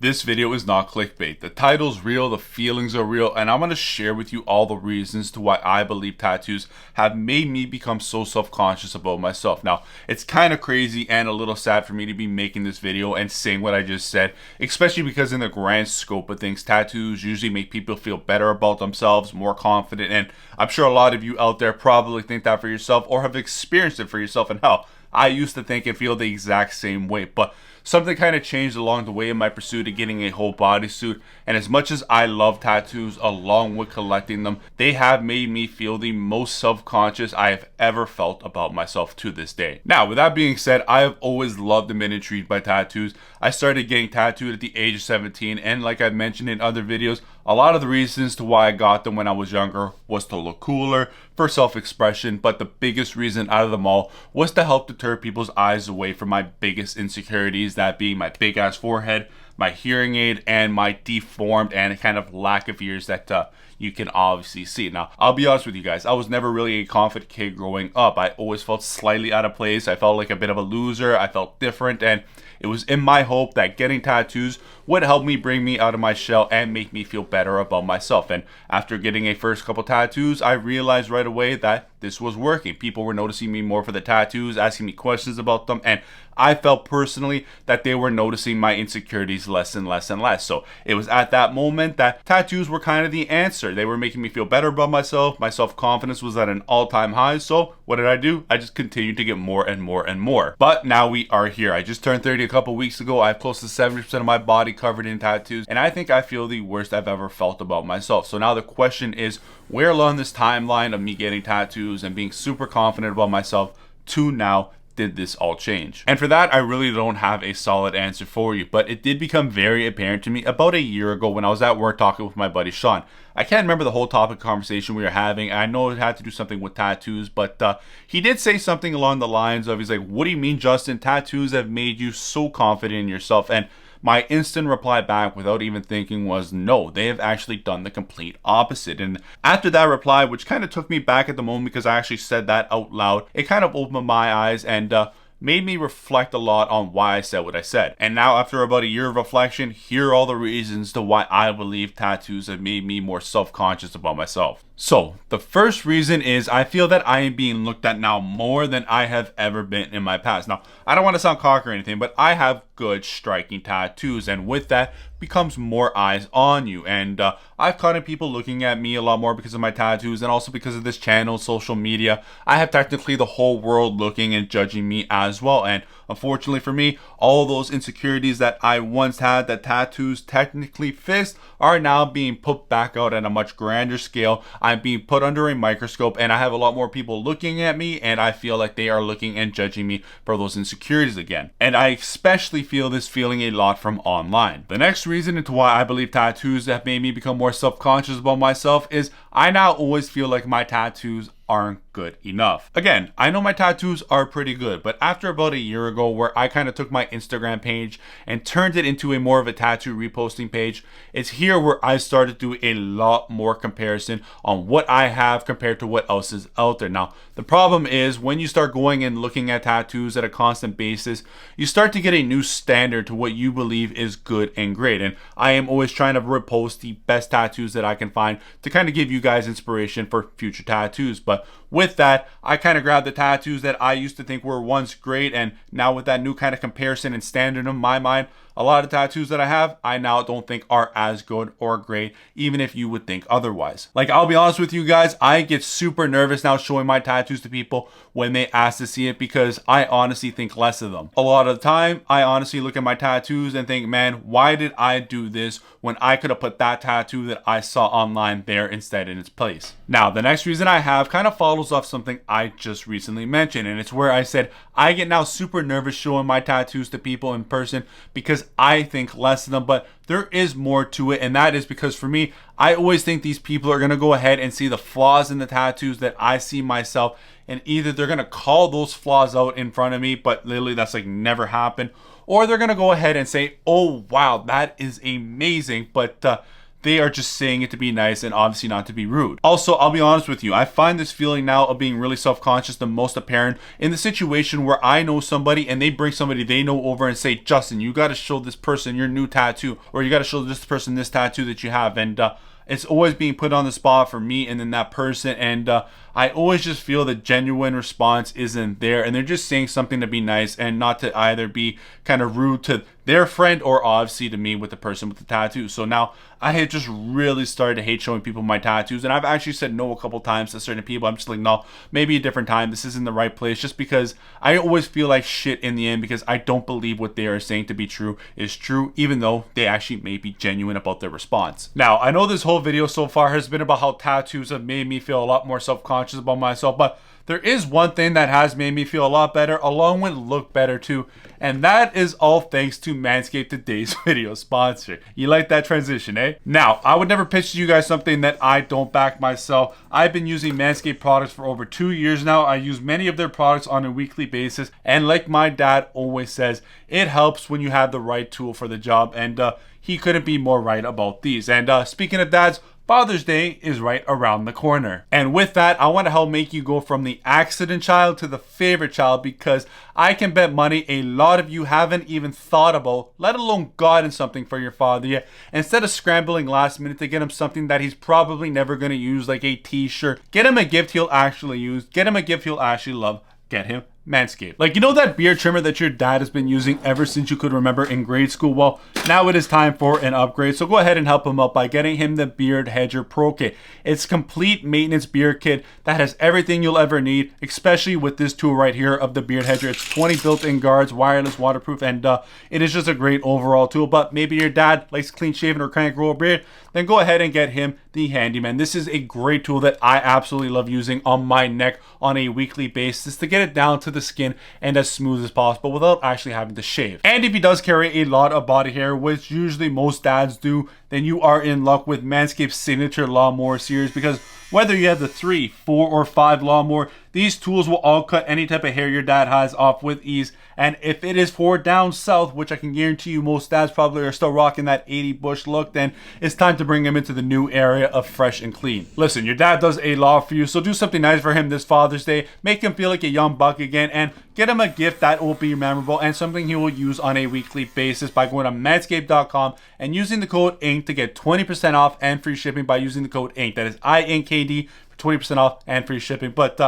This video is not clickbait. The title's real, the feelings are real, and I'm going to share with you all the reasons to why I believe tattoos have made me become so self-conscious about myself. Now, it's kind of crazy and a little sad for me to be making this video and saying what I just said, especially because in the grand scope of things, tattoos usually make people feel better about themselves, more confident, and I'm sure a lot of you out there probably think that for yourself or have experienced it for yourself. And hell, I used to think and feel the exact same way, but something kind of changed along the way in my pursuit of getting a whole bodysuit, and as much as I love tattoos along with collecting them, they have made me feel the most self-conscious I have ever felt about myself to this day. Now, with that being said, I have always loved and been intrigued by tattoos. I started getting tattooed at the age of 17, and like I've mentioned in other videos, a lot of the reasons to why I got them when I was younger was to look cooler, for self-expression, but the biggest reason out of them all was to help deter people's eyes away from my biggest insecurities, that being my big ass forehead, my hearing aid, and my deformed and kind of lack of ears that you can obviously see. Now, I'll be honest with you guys, I was never really a confident kid growing up. I always felt slightly out of place. I felt like a bit of a loser. I felt different, and it was in my hope that getting tattoos would help me bring me out of my shell and make me feel better about myself. And after getting a first couple tattoos, I realized right away that this was working. People were noticing me more for the tattoos, asking me questions about them, and I felt personally that they were noticing my insecurities less and less and less. So it was at that moment that tattoos were kind of the answer. They were making me feel better about myself. My self-confidence was at an all-time high. So what did I do? I just continued to get more and more and more. But now we are here. I just turned 30 a couple weeks ago. I have close to 70% of my body covered in tattoos, and I think I feel the worst I've ever felt about myself. So now the question is, where along this timeline of me getting tattoos and being super confident about myself to now did this all change? And for that, I really don't have a solid answer for you, but it did become very apparent to me about a year ago when I was at work talking with my buddy Sean. I can't remember the whole topic conversation we were having. I know it had to do something with tattoos, but he did say something along the lines of, he's like, "What do you mean, Justin? Tattoos have made you so confident in yourself?" And my instant reply back without even thinking was, no, they have actually done the complete opposite. And after that reply, which kind of took me back at the moment because I actually said that out loud, it kind of opened my eyes and made me reflect a lot on why I said what I said. And now after about a year of reflection, here are all the reasons to why I believe tattoos have made me more self-conscious about myself. So the first reason is I feel that I am being looked at now more than I have ever been in my past. Now, I don't want to sound cocky or anything, but I have good striking tattoos, and with that becomes more eyes on you. And I've caught people looking at me a lot more because of my tattoos, and also because of this channel, social media. I have technically the whole world looking and judging me as well. And unfortunately for me, all those insecurities that I once had that tattoos technically fixed are now being put back out at a much grander scale. I'm being put under a microscope, and I have a lot more people looking at me, and I feel like they are looking and judging me for those insecurities again. And I especially feel this feeling a lot from online. The next reason into why I believe tattoos have made me become more self-conscious about myself is I now always feel like my tattoos aren't good enough. Again, I know my tattoos are pretty good, but after about a year ago where I kind of took my Instagram page and turned it into a more of a tattoo reposting page, it's here where I started to do a lot more comparison on what I have compared to what else is out there. Now, the problem is when you start going and looking at tattoos at a constant basis, you start to get a new standard to what you believe is good and great. And I am always trying to repost the best tattoos that I can find to kind of give you guys inspiration for future tattoos. But with that, I kind of grabbed the tattoos that I used to think were once great, and now with that new kind of comparison and standard in my mind, a lot of tattoos that I have, I now don't think are as good or great, even if you would think otherwise. Like, I'll be honest with you guys, I get super nervous now showing my tattoos to people when they ask to see it because I honestly think less of them. A lot of the time, I honestly look at my tattoos and think, man, why did I do this when I could have put that tattoo that I saw online there instead in its place? Now, the next reason I have kind of follows off something I just recently mentioned, and it's where I said I get now super nervous showing my tattoos to people in person because I think less of them, but there is more to it, and that is because for me, I always think these people are going to go ahead and see the flaws in the tattoos that I see myself, and either they're going to call those flaws out in front of me, but literally that's like never happened, or they're going to go ahead and say, oh wow, that is amazing, but they are just saying it to be nice and obviously not to be rude. Also, I'll be honest with you, I find this feeling now of being really self-conscious the most apparent in the situation where I know somebody and they bring somebody they know over and say, Justin, you got to show this person your new tattoo, or you got to show this person this tattoo that you have. And it's always being put on the spot for me and then that person, and I always just feel the genuine response isn't there, and they're just saying something to be nice and not to either be kind of rude to their friend or obviously to me with the person with the tattoo. So now I had just really started to hate showing people my tattoos, and I've actually said no a couple times to certain people. I'm just like, no, maybe a different time, this isn't the right place, just because I always feel like shit in the end because I don't believe what they are saying to be true is true, even though they actually may be genuine about their response. Now, I know this whole video so far has been about how tattoos have made me feel a lot more self-conscious about myself, but there is one thing that has made me feel a lot better, along with look better too, and that is all thanks to Manscaped, today's video sponsor. You like that transition, eh? Now, I would never pitch to you guys something that I don't back myself. I've been using Manscaped products for over 2 years now. I use many of their products on a weekly basis, and like my dad always says, it helps when you have the right tool for the job, and he couldn't be more right about these. And speaking of dads, Father's Day is right around the corner. And with that, I want to help make you go from the accident child to the favorite child, because I can bet money a lot of you haven't even thought about, let alone gotten something for your father yet. Instead of scrambling last minute to get him something that he's probably never going to use, like a t-shirt, get him a gift he'll actually use, get him a gift he'll actually love, get him Manscaped. Like, you know that beard trimmer that your dad has been using ever since you could remember in grade school? Well, now it is time for an upgrade, so go ahead and help him out by getting him the Beard Hedger Pro Kit. It's complete maintenance beard kit that has everything you'll ever need, especially with this tool right here of the Beard Hedger. It's 20 built-in guards, wireless, waterproof, and it is just a great overall tool. But maybe your dad likes clean shaven or can't grow a beard, then go ahead and get him the Handyman. This is a great tool that I absolutely love using on my neck on a weekly basis to get it down to the skin and as smooth as possible without actually having to shave. And if he does carry a lot of body hair, which usually most dads do, then you are in luck with Manscaped's signature lawnmower series, because whether you have the 3, 4, or 5 lawnmower, these tools will all cut any type of hair your dad has off with ease. And if it is for down south, which I can guarantee you most dads probably are still rocking that 80 bush look, then it's time to bring him into the new area of fresh and clean. Listen, your dad does a lot for you, so do something nice for him this Father's Day. Make him feel like a young buck again, and get him a gift that will be memorable and something he will use on a weekly basis by going to manscaped.com and using the code INK to get 20% off and free shipping by using the code INK. That is INKD for 20% off and free shipping. But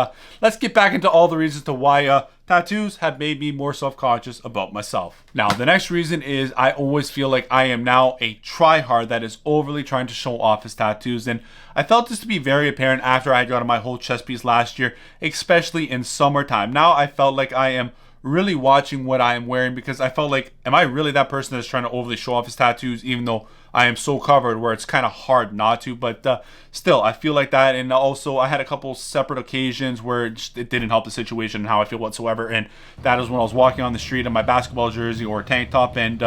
let's get back into all the reasons to why tattoos have made me more self-conscious about myself. Now, the next reason is I always feel like I am now a tryhard that is overly trying to show off his tattoos, and I felt this to be very apparent after I got my whole chest piece last year, especially in summertime. Now I felt like I am really watching what I am wearing, because I felt like, am I really that person that's trying to overly show off his tattoos, even though I am so covered where it's kind of hard not to? But still, I feel like that. And also, I had a couple separate occasions where it didn't help the situation and how I feel whatsoever, and that is when I was walking on the street in my basketball jersey or tank top, and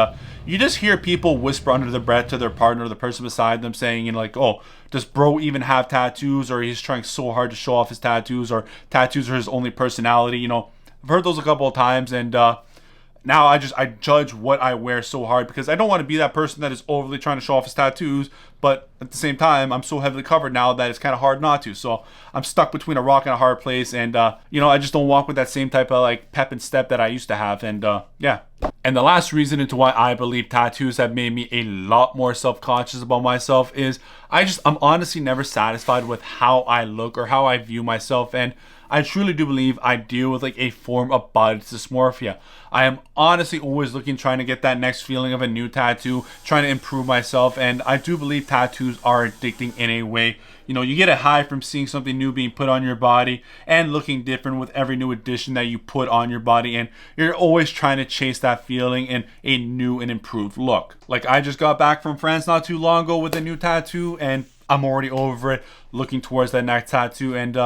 you just hear people whisper under their breath to their partner or the person beside them, saying, you know, like, oh, does bro even have tattoos, or he's trying so hard to show off his tattoos, or tattoos are his only personality. You know, I've heard those a couple of times, and now I judge what I wear so hard, because I don't want to be that person that is overly trying to show off his tattoos, but at the same time, I'm so heavily covered now that it's kind of hard not to. So I'm stuck between a rock and a hard place, and you know, I just don't walk with that same type of like pep and step that I used to have. And yeah. And the last reason into why I believe tattoos have made me a lot more self-conscious about myself is I'm honestly never satisfied with how I look or how I view myself, and I truly do believe I deal with like a form of body dysmorphia. I am honestly always trying to get that next feeling of a new tattoo, trying to improve myself, and I do believe tattoos are addicting in a way. You know, you get a high from seeing something new being put on your body and looking different with every new addition that you put on your body, and you're always trying to chase that feeling in a new and improved look. Like, I just got back from France not too long ago with a new tattoo, and I'm already over it, looking towards that next tattoo, and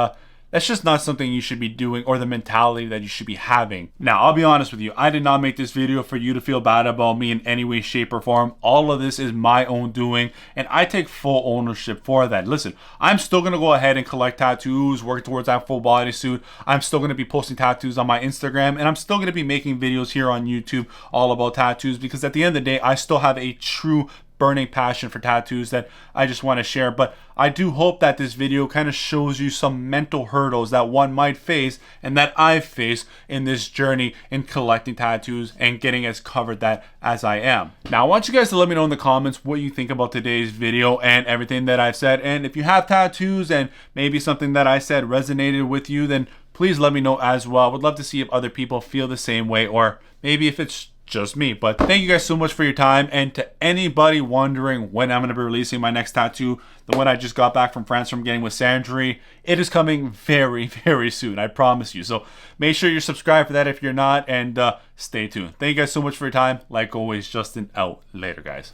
that's just not something you should be doing, or the mentality that you should be having. Now, I'll be honest with you, I did not make this video for you to feel bad about me in any way, shape, or form. All of this is my own doing, and I take full ownership for that. Listen, I'm still going to go ahead and collect tattoos, work towards that full body suit. I'm still going to be posting tattoos on my Instagram, and I'm still going to be making videos here on YouTube all about tattoos, because at the end of the day, I still have a true burning passion for tattoos that I just want to share. But I do hope that this video kind of shows you some mental hurdles that one might face and that I've faced in this journey in collecting tattoos and getting as covered that as I am. Now I want you guys to let me know in the comments what you think about today's video and everything that I've said. And if you have tattoos and maybe something that I said resonated with you, then please let me know as well. I would love to see if other people feel the same way, or maybe if it's just me. But thank you guys so much for your time. And to anybody wondering when I'm going to be releasing my next tattoo, the one I just got back from France from getting with Sandry, it is coming very, very soon. I promise you. So make sure you're subscribed for that if you're not, and stay tuned. Thank you guys so much for your time. Like always, Justin out. Later, guys.